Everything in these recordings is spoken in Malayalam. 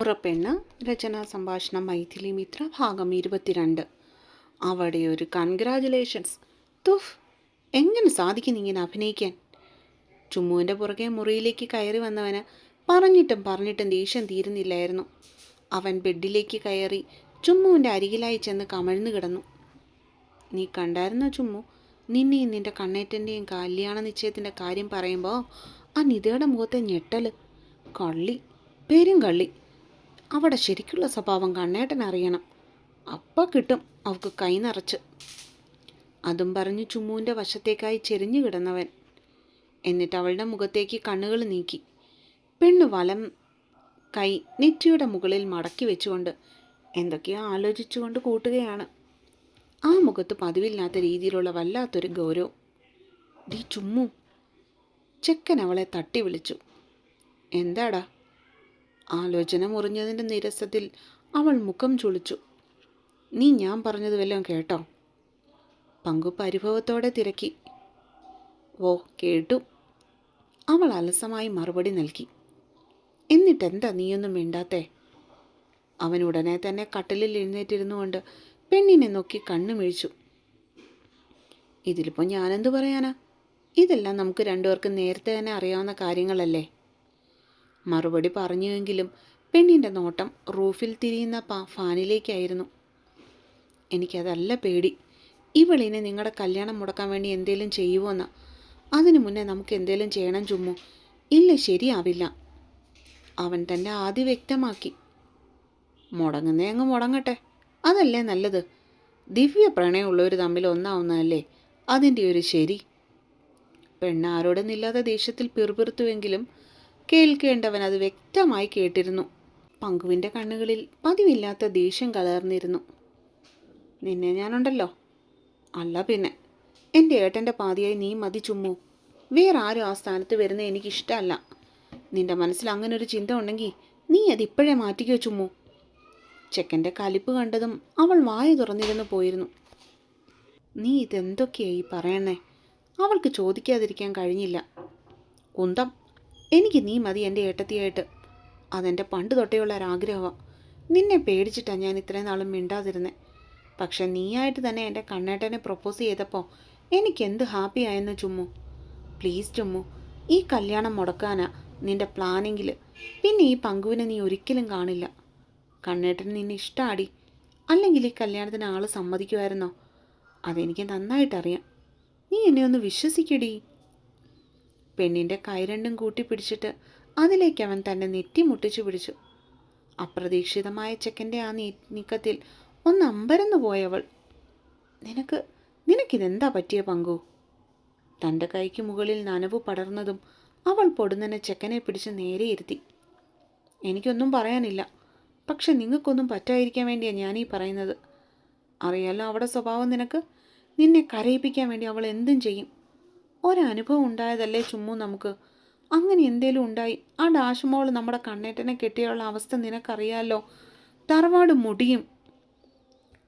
ഉറപ്പെണ്ണ രചനാ സംഭാഷണം മൈഥിലി മിത്ര ഭാഗം 22. അവിടെ ഒരു കൺഗ്രാജുലേഷൻസ്. തുഫ്, എങ്ങനെ സാധിക്കും ഇങ്ങനെ അഭിനയിക്കാൻ? ചുമ്മുവിൻ്റെ പുറകെ മുറിയിലേക്ക് കയറി വന്നവന് പറഞ്ഞിട്ടും ദേഷ്യം തീരുന്നില്ലായിരുന്നു. അവൻ ബെഡിലേക്ക് കയറി ചുമ്മുവിൻ്റെ അരികിലായി ചെന്ന് കമഴ്ന്നു കിടന്നു. നീ കണ്ടായിരുന്നോ ചുമ്മു, നിന്നെയും നിൻ്റെ കണ്ണേറ്റൻ്റെയും കല്യാണ നിശ്ചയത്തിൻ്റെ കാര്യം പറയുമ്പോൾ ആ നിതയുടെ മുഖത്തെ ഞെട്ടൽ. കള്ളി, പേരും കള്ളി. അവിടെ ശരിക്കുള്ള സ്വഭാവം കണ്ണേട്ടൻ അറിയണം. അപ്പം കിട്ടും അവൾക്ക് കൈ നിറച്ച്. അതും പറഞ്ഞ് ചുമ്മുവിൻ്റെ വശത്തേക്കായി ചെരിഞ്ഞു കിടന്നവൻ. എന്നിട്ട് അവളുടെ മുഖത്തേക്ക് കണ്ണുകൾ നീക്കി. പെണ്ണ് വലം കൈ നെറ്റിയുടെ മുകളിൽ മടക്കി വെച്ചുകൊണ്ട് എന്തൊക്കെയോ ആലോചിച്ചുകൊണ്ട് കൂട്ടുകയാണ്. ആ മുഖത്ത് പതിവില്ലാത്ത രീതിയിലുള്ള വല്ലാത്തൊരു ഗൗരവം. ഡീ ചുമ്മു, ചെക്കൻ അവളെ തട്ടി വിളിച്ചു. എന്താടാ? ആലോചന മുറിഞ്ഞതിൻ്റെ നിരസത്തിൽ അവൾ മുഖം ചുളിച്ചു. നീ ഞാൻ പറഞ്ഞത് വല്ലതും കേട്ടോ? പങ്കു പരിഭവത്തോടെ തിരക്കി. ഓ, കേട്ടു. അവൾ അലസമായി മറുപടി നൽകി. എന്നിട്ടെന്താ നീയൊന്നും മിണ്ടാത്തേ? അവൻ ഉടനെ തന്നെ കട്ടിലിൽ എഴുന്നേറ്റിരുന്നു കൊണ്ട് പെണ്ണിനെ നോക്കി കണ്ണുമിഴിച്ചു. ഇതിലിപ്പോൾ ഞാനെന്തു പറയാനാ? ഇതെല്ലാം നമുക്ക് രണ്ടുപേർക്കും നേരത്തെ തന്നെ അറിയാവുന്ന കാര്യങ്ങളല്ലേ? മറുപടി പറഞ്ഞുവെങ്കിലും പെണ്ണിൻ്റെ നോട്ടം റൂഫിൽ തിരിയുന്ന ഫാനിലേക്കായിരുന്നു. എനിക്കതല്ല പേടി. ഇവളിനെ നിങ്ങളുടെ കല്യാണം മുടക്കാൻ വേണ്ടി എന്തേലും ചെയ്യുമോന്നാ. അതിനു മുന്നേ നമുക്ക് എന്തേലും ചെയ്യണം ചുമ്മു. ഇല്ല, ശരിയാവില്ല. അവൻ തൻ്റെ ആദ്യം വ്യക്തമാക്കി. മുടങ്ങുന്നേ അങ്ങ് മുടങ്ങട്ടെ, അതല്ലേ നല്ലത്. ദിവ്യ പ്രണയമുള്ളവർ തമ്മിൽ ഒന്നാവുന്നതല്ലേ അതിൻ്റെ ഒരു ശരി. പെണ്ണ് ആരോടെന്നില്ലാത്ത ദേഷ്യത്തിൽ പിറുപിറുത്തുവെങ്കിലും കേൾക്കേണ്ടവൻ അത് വ്യക്തമായി കേട്ടിരുന്നു. പങ്കുവിൻ്റെ കണ്ണുകളിൽ പതിവില്ലാത്ത ദേഷ്യം കലർന്നിരുന്നു. നിന്നെ ഞാനുണ്ടല്ലോ. അല്ല പിന്നെ, എൻ്റെ ഏട്ടൻ്റെ പാതിയായി നീ മതി ചുമ്മു. വേറെ ആരും ആ സ്ഥാനത്ത് വരുന്നത് എനിക്കിഷ്ടമല്ല. നിൻ്റെ മനസ്സിൽ അങ്ങനൊരു ചിന്ത ഉണ്ടെങ്കിൽ നീ അതിപ്പോഴേ മാറ്റിക്കോ ചുമ്മു. ചെക്കൻ്റെ കലിപ്പ് കണ്ടതും അവൾ വായ തുറന്നിരുന്നു പോയിരുന്നു. നീ ഇതെന്തൊക്കെയായി പറയണേ? അവൾക്ക് ചോദിക്കാതിരിക്കാൻ കഴിഞ്ഞില്ല. കുന്തം, എനിക്ക് നീ മതി എൻ്റെ ഏട്ടത്തിയായിട്ട്. അതെൻ്റെ പണ്ട് തൊട്ടേയുള്ള ഒരാഗ്രഹമാണ്. നിന്നെ പേടിച്ചിട്ടാണ് ഞാൻ ഇത്രയും നാളും മിണ്ടാതിരുന്നത്. പക്ഷെ നീയായിട്ട് തന്നെ എൻ്റെ കണ്ണേട്ടനെ പ്രൊപ്പോസ് ചെയ്തപ്പോൾ എനിക്കെന്ത് ഹാപ്പി ആയെന്ന് ചുമ്മു. പ്ലീസ് ചുമ്മു, ഈ കല്യാണം മുടക്കാനാ നിൻ്റെ പ്ലാനെങ്കിൽ പിന്നെ ഈ പങ്കുവിനെ നീ ഒരിക്കലും കാണില്ല. കണ്ണേട്ടന് നിന്നെ ഇഷ്ടമാടി. അല്ലെങ്കിൽ ഈ കല്യാണത്തിന് ആൾ സമ്മതിക്കുമായിരുന്നോ? അതെനിക്ക് നന്നായിട്ടറിയാം. നീ എന്നെ ഒന്ന് വിശ്വസിക്കടി. പെണ്ണിൻ്റെ കൈ രണ്ടും കൂട്ടിപ്പിടിച്ചിട്ട് അതിലേക്ക് അവൻ തന്നെ നെറ്റി മുട്ടിച്ചു പിടിച്ചു. അപ്രതീക്ഷിതമായ ചെക്കൻ്റെ ആ നീക്കത്തിൽ ഒന്ന് അമ്പരന്നു പോയവൾ. നിനക്കിതെന്താ പറ്റിയ പങ്കു? തൻ്റെ കൈക്ക് മുകളിൽ നനവ് പടർന്നതും അവൾ പൊടുന്നനെ ചെക്കനെ പിടിച്ച് നേരെ ഇരുത്തി. എനിക്കൊന്നും പറയാനില്ല. പക്ഷെ നിങ്ങൾക്കൊന്നും പറ്റാതിരിക്കാൻ വേണ്ടിയാണ് ഞാനീ പറയുന്നത്. അറിയാലോ അവിടെ സ്വഭാവം നിനക്ക്. നിന്നെ കരയിപ്പിക്കാൻ വേണ്ടി അവൾ എന്തും ചെയ്യും. ഒരനുഭവം ഉണ്ടായതല്ലേ ചുമ്മു നമുക്ക്. അങ്ങനെ എന്തേലും ഉണ്ടായി ആ ഡാഷുമോൾ നമ്മുടെ കണ്ണേട്ടനെ കെട്ടിയുള്ള അവസ്ഥ നിനക്കറിയാലോ. തറവാട് മുടിയും.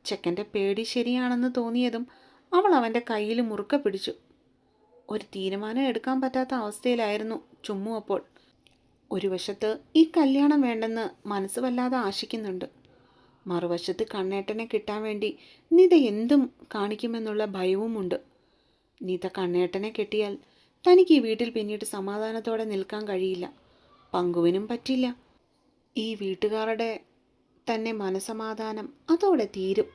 ചെക്കൻ്റെ പേടി ശരിയാണെന്ന് തോന്നിയതും അവൾ അവൻ്റെ കയ്യിൽ മുറുക്ക പിടിച്ചു. ഒരു തീരുമാനം എടുക്കാൻ പറ്റാത്ത അവസ്ഥയിലായിരുന്നു ചുമ്മു അപ്പോൾ. ഒരു വശത്ത് ഈ കല്യാണം വേണ്ടെന്ന് മനസ്സ് വല്ലാതെ ആശിക്കുന്നുണ്ട്. മറുവശത്ത് കണ്ണേട്ടനെ കിട്ടാൻ വേണ്ടി നിത എന്തും കാണിക്കുമെന്നുള്ള ഭയവുമുണ്ട്. നീത കണ്ണേട്ടനെ കെട്ടിയാൽ തനിക്ക് ഈ വീട്ടിൽ പിന്നീട് സമാധാനത്തോടെ നിൽക്കാൻ കഴിയില്ല. പങ്കുവിനും പറ്റില്ല. ഈ വീട്ടുകാരുടെ തന്നെ മനസമാധാനം അതോടെ തീരും.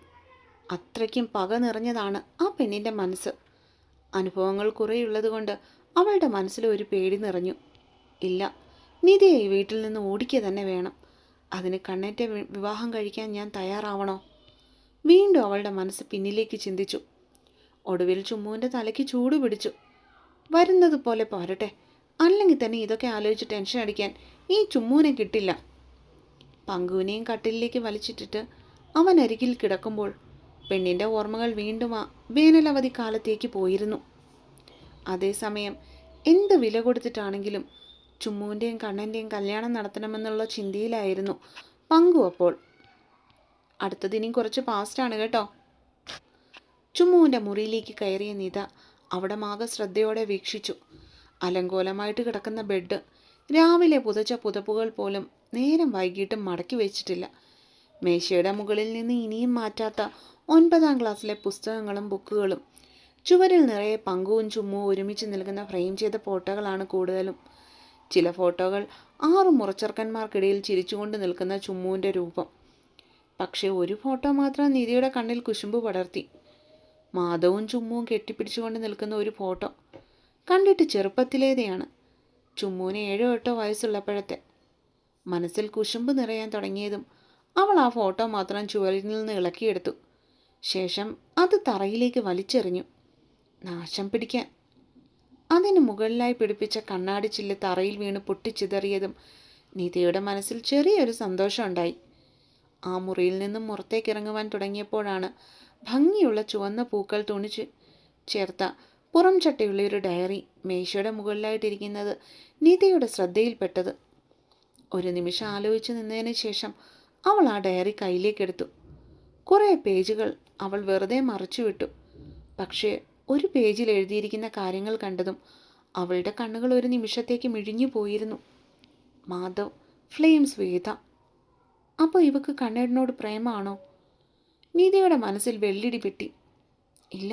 അത്രയ്ക്കും പക നിറഞ്ഞതാണ് ആ പെണ്ണിൻ്റെ മനസ്സ്. അനുഭവങ്ങൾ കുറേയുള്ളത് കൊണ്ട് അവളുടെ മനസ്സിൽ ഒരു പേടി നിറഞ്ഞു. ഇല്ല, നിധിയെ ഈ വീട്ടിൽ നിന്ന് ഓടിക്കുക തന്നെ വേണം. അതിന് കണ്ണേറ്റ വിവാഹം കഴിക്കാൻ ഞാൻ തയ്യാറാവണോ? വീണ്ടും അവളുടെ മനസ്സ് പിന്നിലേക്ക് ചിന്തിച്ചു. ഒടുവിൽ ചുമ്മുവിൻ്റെ തലയ്ക്ക് ചൂട് പിടിച്ചു. വരുന്നത് പോലെ പോരട്ടെ, അല്ലെങ്കിൽ തന്നെ ഇതൊക്കെ ആലോചിച്ച് ടെൻഷൻ അടിക്കാൻ ഈ ചുമ്മുവിനെ കിട്ടില്ല. പങ്കുവിനെയും കട്ടിലിലേക്ക് വലിച്ചിട്ടിട്ട് അവൻ അരികിൽ കിടക്കുമ്പോൾ പെണ്ണിൻ്റെ ഓർമ്മകൾ വീണ്ടും ആ വേനലവധി കാലത്തേക്ക് പോയിരുന്നു. അതേസമയം എന്ത് വില കൊടുത്തിട്ടാണെങ്കിലും ചുമ്മുവിൻ്റെയും കണ്ണൻ്റെയും കല്യാണം നടത്തണമെന്നുള്ള ചിന്തയിലായിരുന്നു പങ്കു അപ്പോൾ. അടുത്തതിനും കുറച്ച് പാസ്റ്റാണ് കേട്ടോ. ചുമ്മുവിൻ്റെ മുറിയിലേക്ക് കയറിയ നിത അവിടെ മാകെ ശ്രദ്ധയോടെ വീക്ഷിച്ചു. അലങ്കോലമായിട്ട് കിടക്കുന്ന ബെഡ്, രാവിലെ പുതച്ച പുതപ്പുകൾ പോലും നേരം വൈകിട്ടും മടക്കി വെച്ചിട്ടില്ല. മേശയുടെ മുകളിൽ നിന്ന് ഇനിയും മാറ്റാത്ത 9ാം ക്ലാസ്സിലെ പുസ്തകങ്ങളും ബുക്കുകളും. ചുവരിൽ നിറയെ പങ്കുവും ചുമ്മുവും ഒരുമിച്ച് നിൽക്കുന്ന ഫ്രെയിം ചെയ്ത ഫോട്ടോകളാണ് കൂടുതലും. ചില ഫോട്ടോകൾ 6 മുറച്ചെറുക്കന്മാർക്കിടയിൽ ചിരിച്ചുകൊണ്ട് നിൽക്കുന്ന ചുമ്മുവിൻ്റെ രൂപം. പക്ഷേ ഒരു ഫോട്ടോ മാത്രം നിധിയുടെ കണ്ണിൽ കുശുമ്പ് പടർത്തി. മാധവും ചുമ്മുവും കെട്ടിപ്പിടിച്ചുകൊണ്ട് നിൽക്കുന്ന ഒരു ഫോട്ടോ. കണ്ടിട്ട് ചെറുപ്പത്തിലേതെയാണ്. ചുമ്മുവിന് 7 8 വയസ്സുള്ളപ്പോഴത്തെ. മനസ്സിൽ കുശുമ്പ് നിറയാൻ തുടങ്ങിയതും അവൾ ആ ഫോട്ടോ മാത്രം ചുവരിൽ നിന്ന് ഇളക്കിയെടുത്തു. ശേഷം അത് തറയിലേക്ക് വലിച്ചെറിഞ്ഞു. നാശം പിടിക്കാൻ. അതിന് മുകളിലായി പിടിപ്പിച്ച കണ്ണാടി ചില്ല് തറയിൽ വീണ് പൊട്ടിച്ചിതറിയതും നിധിയുടെ മനസ്സിൽ ചെറിയൊരു സന്തോഷമുണ്ടായി. ആ മുറിയിൽ നിന്നും പുറത്തേക്കിറങ്ങുവാൻ തുടങ്ങിയപ്പോഴാണ് ഭംഗിയുള്ള ചുവന്ന പൂക്കൾ തുണിച്ച് ചേർത്ത പുറം ചട്ടയുള്ള ഒരു ഡയറി മേശയുടെ മുകളിലായിട്ടിരിക്കുന്നത് നിധിയുടെ ശ്രദ്ധയിൽപ്പെട്ടത്. ഒരു നിമിഷം ആലോചിച്ച് നിന്നതിന് ശേഷം അവൾ ആ ഡയറി കയ്യിലേക്കെടുത്തു. കുറേ പേജുകൾ അവൾ വെറുതെ മറിച്ചുവിട്ടു. പക്ഷേ ഒരു പേജിൽ എഴുതിയിരിക്കുന്ന കാര്യങ്ങൾ കണ്ടതും അവളുടെ കണ്ണുകൾ ഒരു നിമിഷത്തേക്ക് മിഴിഞ്ഞു പോയിരുന്നു. മാധവ്, ഫ്ലെയിംസ്, വേദ. അപ്പോൾ ഇവക്ക് കണ്ണേടനോട് പ്രേമാണോ? നീതയുടെ മനസ്സിൽ വെള്ളിടി പെട്ടി. ഇല്ല,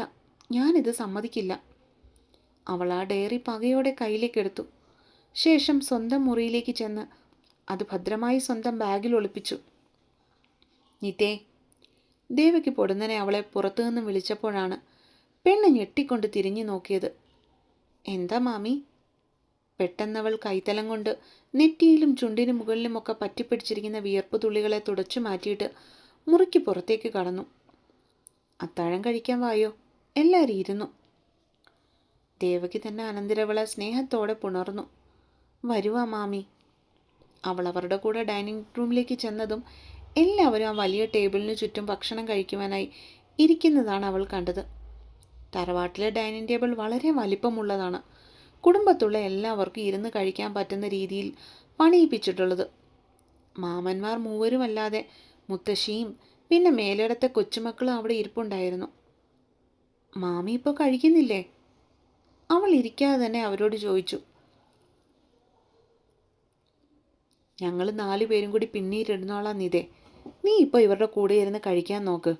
ഞാനിത് സമ്മതിക്കില്ല. അവൾ ആ ഡയറി പകയോടെ കയ്യിലേക്കെടുത്തു. ശേഷം സ്വന്തം മുറിയിലേക്ക് ചെന്ന് അത് ഭദ്രമായി സ്വന്തം ബാഗിൽ ഒളിപ്പിച്ചു. നിതേ. ദേവയ്ക്ക് പൊടുന്നനെ അവളെ പുറത്തുനിന്ന് വിളിച്ചപ്പോഴാണ് പെണ്ണ് ഞെട്ടിക്കൊണ്ട് തിരിഞ്ഞു നോക്കിയത്. എന്താ മാമി? പെട്ടെന്നവൾ കൈത്തലം കൊണ്ട് നെറ്റിയിലും ചുണ്ടിനു മുകളിലുമൊക്കെ പറ്റിപ്പിടിച്ചിരിക്കുന്ന വിയർപ്പ് തുള്ളികളെ തുടച്ചു മാറ്റിയിട്ട് മുറിക്ക് പുറത്തേക്ക് കടന്നു. അത്താഴം കഴിക്കാൻ വായോ, എല്ലാവരും ഇരുന്നു. ദേവകി തന്നെ അനന്തരവളെ സ്നേഹത്തോടെ പുണർന്നു. വരുവാ മാമി. അവൾ അവരുടെ കൂടെ ഡൈനിങ് റൂമിലേക്ക് ചെന്നതും എല്ലാവരും ആ വലിയ ടേബിളിന് ചുറ്റും ഭക്ഷണം കഴിക്കുവാനായി ഇരിക്കുന്നതാണ് അവൾ കണ്ടത്. തറവാട്ടിലെ ഡൈനിങ് ടേബിൾ വളരെ വലിപ്പമുള്ളതാണ്. കുടുംബത്തുള്ള എല്ലാവർക്കും ഇരുന്ന് കഴിക്കാൻ പറ്റുന്ന രീതിയിൽ പണിയിപ്പിച്ചിട്ടുള്ളത്. മാമന്മാർ മൂവരുമല്ലാതെ മുത്തശ്ശിയും പിന്നെ മേലിടത്തെ കൊച്ചുമക്കളും അവിടെ ഇരിപ്പുണ്ടായിരുന്നു. മാമി ഇപ്പോൾ കഴിക്കുന്നില്ലേ? അവൾ ഇരിക്കാതെ തന്നെ അവരോട് ചോദിച്ചു. ഞങ്ങൾ 4 പേരും കൂടി പിന്നീടിരുന്നോളാം നിതേ. നീ ഇപ്പോൾ ഇവരുടെ കൂടെ ഇരുന്ന് കഴിക്കാൻ നോക്ക്.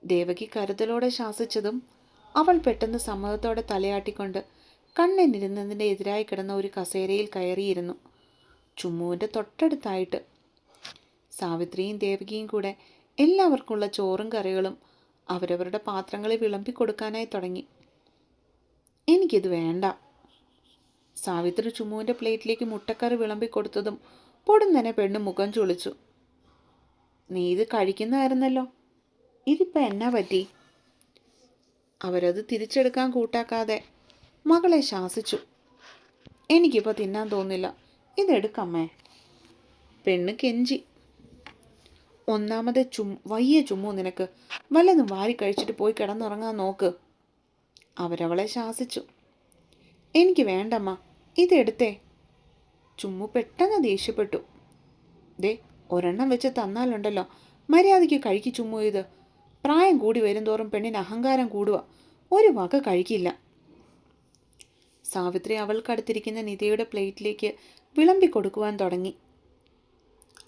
ദേവകി കരുതലോടെ ശാസിച്ചതും അവൾ പെട്ടെന്ന് സമ്മതത്തോടെ തലയാട്ടിക്കൊണ്ട് കണ്ണെന്നിരുന്നതിൻ്റെ എതിരായി കിടന്ന ഒരു കസേരയിൽ കയറിയിരുന്നു. ചുമ്മുവിൻ്റെ തൊട്ടടുത്തായിട്ട്. സാവിത്രിയും ദേവകിയും കൂടെ എല്ലാവർക്കുള്ള ചോറും കറികളും അവരവരുടെ പാത്രങ്ങളിൽ വിളമ്പിക്കൊടുക്കാനായി തുടങ്ങി. എനിക്കിത് വേണ്ട. സാവിത്രി ചുമ്മുവിൻ്റെ പ്ലേറ്റിലേക്ക് മുട്ടക്കറി വിളമ്പിക്കൊടുത്തതും പൊടുന്നനെ പെണ്ണ് മുഖം ചുളിച്ചു. നീ ഇത് കഴിക്കുന്നതായിരുന്നല്ലോ, ഇതിപ്പോൾ എന്നാ പറ്റി? അവരത് തിരിച്ചെടുക്കാൻ കൂട്ടാക്കാതെ മകളെ ശാസിച്ചു. എനിക്കിപ്പോൾ തിന്നാൻ തോന്നില്ല, ഇതെടുക്കമ്മേ. പെണ്ണ് കെഞ്ചി. ഒന്നാമത് വയ്യ ചുമ്മു, നിനക്ക് വല്ലതും വാരി കഴിച്ചിട്ട് പോയി കിടന്നുറങ്ങാൻ നോക്ക്. അവരവളെ ശാസിച്ചു. എനിക്ക് വേണ്ടമ്മ, ഇതെടുത്തേ. ചുമ്മു പെട്ടെന്ന് ദേഷ്യപ്പെട്ടു. ദേ, ഒരെണ്ണം വെച്ച് തന്നാലുണ്ടല്ലോ, മര്യാദയ്ക്ക് കഴിക്ക് ചുമ്മു. ഇത് പ്രായം കൂടി വരും തോറും പെണ്ണിന് അഹങ്കാരം കൂടുക. ഒരു വക കഴിക്കില്ല. സാവിത്രി അവൾക്കടുത്തിരിക്കുന്ന നിധിയുടെ പ്ലേറ്റിലേക്ക് വിളമ്പിക്കൊടുക്കുവാൻ തുടങ്ങി.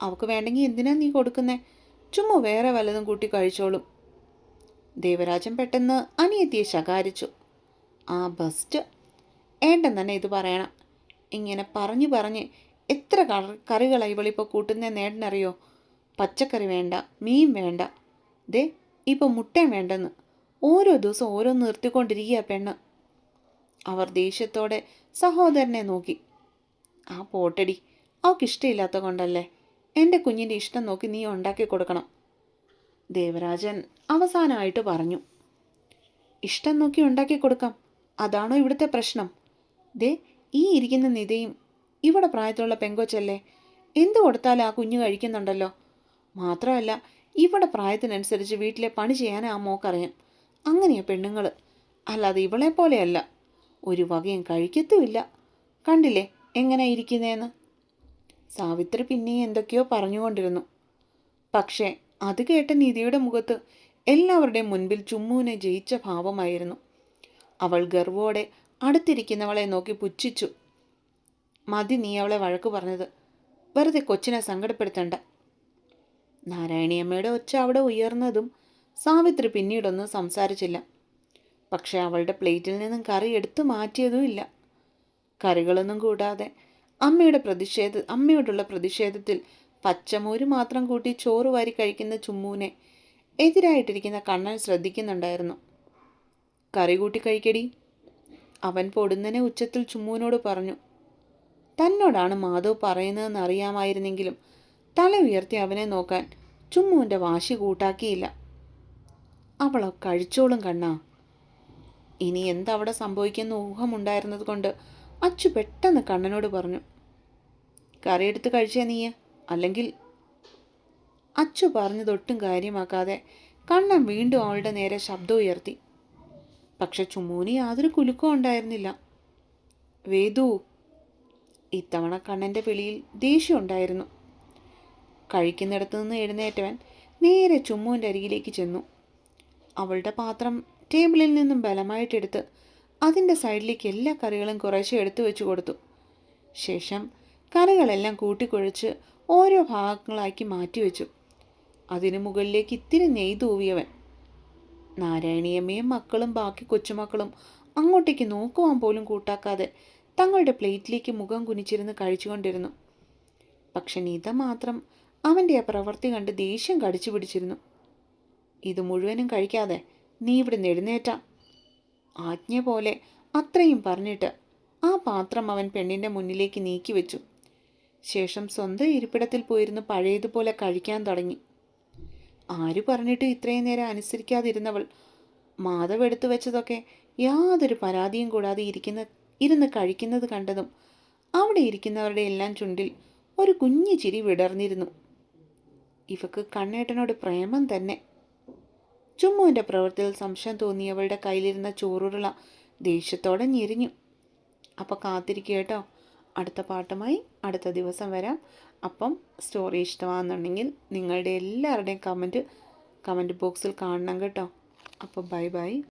അവൾക്ക് വേണ്ടെങ്കിൽ എന്തിനാ നീ കൊടുക്കുന്നേ? ചുമ്മാ വേറെ വല്ലതും കൂട്ടി കഴിച്ചോളും. ദേവരാജൻ പെട്ടെന്ന് അനിയത്തിയെ ശകാരിച്ചു. ആ ബെസ്റ്റ്. ഏട്ടൻ തന്നെ ഇത് പറയണം. ഇങ്ങനെ പറഞ്ഞു പറഞ്ഞ് എത്ര കറികളാണ് ഇവളിപ്പോൾ കൂട്ടുന്നതെന്ന് ഏട്ടനറിയോ? പച്ചക്കറി വേണ്ട, മീൻ വേണ്ട, ദേ ഇപ്പോൾ മുട്ടയും വേണ്ടെന്ന്. ഓരോ ദിവസം ഓരോന്ന് നിർത്തിക്കൊണ്ടിരിക്കുക പെണ്ണ്. അവർ ദേഷ്യത്തോടെ സഹോദരനെ നോക്കി. ആ പോട്ടടി, അവൾക്കിഷ്ടമില്ലാത്ത കൊണ്ടല്ലേ. എൻ്റെ കുഞ്ഞിൻ്റെ ഇഷ്ടം നോക്കി നീ ഉണ്ടാക്കി കൊടുക്കണം. ദേവരാജൻ അവസാനമായിട്ട് പറഞ്ഞു. ഇഷ്ടം നോക്കി ഉണ്ടാക്കി കൊടുക്കാം, അതാണോ ഇവിടുത്തെ പ്രശ്നം? ദേ, ഈ ഇരിക്കുന്ന നിതയും ഇവിടെ പ്രായത്തിലുള്ള പെങ്കൊച്ചല്ലേ, എന്തു കൊടുത്താലും ആ കുഞ്ഞ് കഴിക്കുന്നുണ്ടല്ലോ. മാത്രമല്ല ഇവിടെ പ്രായത്തിനനുസരിച്ച് വീട്ടിലെ പണി ചെയ്യാൻ ആ മോക്കറിയാം. അങ്ങനെയാ പെണ്ണുങ്ങൾ, അല്ലാതെ ഇവളെ പോലെയല്ല. ഒരു വകയും കഴിക്കത്തുമില്ല. കണ്ടില്ലേ എങ്ങനെ ഇരിക്കുന്നതെന്ന്. സാവിത്രി പിന്നെയും എന്തൊക്കെയോ പറഞ്ഞുകൊണ്ടിരുന്നു. പക്ഷേ അത് കേട്ട നിധിയുടെ മുഖത്ത് എല്ലാവരുടെയും മുൻപിൽ ചുമ്മുവിനെ ജയിച്ച ഭാവമായിരുന്നു. അവൾ ഗർവോടെ അടുത്തിരിക്കുന്നവളെ നോക്കി പുച്ഛിച്ചു. മതി നീ അവളെ വഴക്ക് പറഞ്ഞത്. വെറുതെ കൊച്ചിനെ സങ്കടപ്പെടുത്തണ്ട. നാരായണിയമ്മയുടെ ഒച്ച അവിടെ ഉയർന്നതും സാവിത്രി പിന്നീടൊന്നും സംസാരിച്ചില്ല. പക്ഷെ അവളുടെ പ്ലേറ്റിൽ നിന്നും കറി എടുത്തു മാറ്റിയതുമില്ല. കറികളൊന്നും കൂടാതെ അമ്മയോടുള്ള പ്രതിഷേധത്തിൽ പച്ചമോര് മാത്രം കൂട്ടി ചോറ് വാരി കഴിക്കുന്ന ചുമ്മുവിനെ എതിരായിട്ടിരിക്കുന്ന കണ്ണൻ ശ്രദ്ധിക്കുന്നുണ്ടായിരുന്നു. കറി കൂട്ടി കഴിക്കടി, അവൻ പൊടുന്നനെ ഉച്ചത്തിൽ ചുമ്മുവിനോട് പറഞ്ഞു. തന്നോടാണ് മാധവ് പറയുന്നതെന്ന് അറിയാമായിരുന്നെങ്കിലും തല ഉയർത്തി അവനെ നോക്കാൻ ചുമ്മുവിൻ്റെ വാശി കൂട്ടാക്കിയില്ല. അവളോ കഴിച്ചോളും കണ്ണാ. ഇനി എന്തവിടെ സംഭവിക്കുന്ന ഊഹമുണ്ടായിരുന്നത് കൊണ്ട് അച്ചു പെട്ടെന്ന് കണ്ണനോട് പറഞ്ഞു. കറിയെടുത്ത് കഴിച്ചേ നീ, അല്ലെങ്കിൽ. അച്ചു പറഞ്ഞതൊട്ടും കാര്യമാക്കാതെ കണ്ണൻ വീണ്ടും അവളുടെ നേരെ ശബ്ദം ഉയർത്തി. പക്ഷെ ചുമ്മൂന് യാതൊരു കുലുക്കവും ഉണ്ടായിരുന്നില്ല. വേദു. ഇത്തവണ കണ്ണൻ്റെ വിളിയിൽ ദേഷ്യം ഉണ്ടായിരുന്നു. കഴിക്കുന്നിടത്തു നിന്ന് എഴുന്നേറ്റവൻ നേരെ ചുമ്മുവിൻ്റെ അരികിലേക്ക് ചെന്നു. അവളുടെ പാത്രം ടേബിളിൽ നിന്നും ബലമായിട്ടെടുത്ത് അതിൻ്റെ സൈഡിലേക്ക് എല്ലാ കറികളും കുറേശ്ശെ എടുത്തു വെച്ചു കൊടുത്തു. ശേഷം കറികളെല്ലാം കൂട്ടിക്കുഴച്ച് ഓരോ ഭാഗങ്ങളാക്കി മാറ്റിവെച്ചു. അതിനു മുകളിലേക്ക് ഇത്തിരി നെയ്യ് തൂവിയവൻ. നാരായണിയമ്മയും മക്കളും ബാക്കി കൊച്ചുമക്കളും അങ്ങോട്ടേക്ക് നോക്കുവാൻ പോലും കൂട്ടാക്കാതെ തങ്ങളുടെ പ്ലേറ്റിലേക്ക് മുഖം കുനിച്ചിരുന്ന് കഴിച്ചുകൊണ്ടിരുന്നു. പക്ഷെ നീത മാത്രം അവൻ്റെ ആ പ്രവൃത്തി കണ്ട് ദേഷ്യം കടിച്ചു പിടിച്ചിരുന്നു. ഇത് മുഴുവനും കഴിക്കാതെ നീ ഇവിടെ എഴുന്നേറ്റാ, ആജ്ഞ പോലെ അത്രയും പറഞ്ഞിട്ട് ആ പാത്രം അവൻ പെണ്ണിൻ്റെ മുന്നിലേക്ക് നീക്കി വെച്ചു. ശേഷം സ്വന്തം ഇരിപ്പിടത്തിൽ പോയിരുന്ന് പഴയതുപോലെ കഴിക്കാൻ തുടങ്ങി. ആര് പറഞ്ഞിട്ട് ഇത്രയും നേരം അനുസരിക്കാതിരുന്നവൾ മാധവ് എടുത്തു വെച്ചതൊക്കെ യാതൊരു പരാതിയും കൂടാതെ ഇരുന്ന് കഴിക്കുന്നത് കണ്ടതും അവിടെ ഇരിക്കുന്നവരുടെ എല്ലാം ചുണ്ടിൽ ഒരു കുഞ്ഞു ചിരി വിടർന്നിരുന്നു. ഇവക്ക് കണ്ണേട്ടനോട് പ്രേമം തന്നെ. ചുമ്മുവിൻ്റെ പ്രവൃത്തിയിൽ സംശയം തോന്നിയവളുടെ കയ്യിലിരുന്ന ചോറുരുള ദേഷ്യത്തോടെ ഞെരിഞ്ഞു. അപ്പോൾ കാത്തിരിക്കുക കേട്ടോ, അടുത്ത പാട്ടുമായി അടുത്ത ദിവസം വരാം. അപ്പം സ്റ്റോറി ഇഷ്ടമാണെന്നുണ്ടെങ്കിൽ നിങ്ങളുടെ എല്ലാവരുടെയും കമൻറ്റ് ബോക്സിൽ കാണണം കേട്ടോ. അപ്പോൾ ബൈ ബൈ.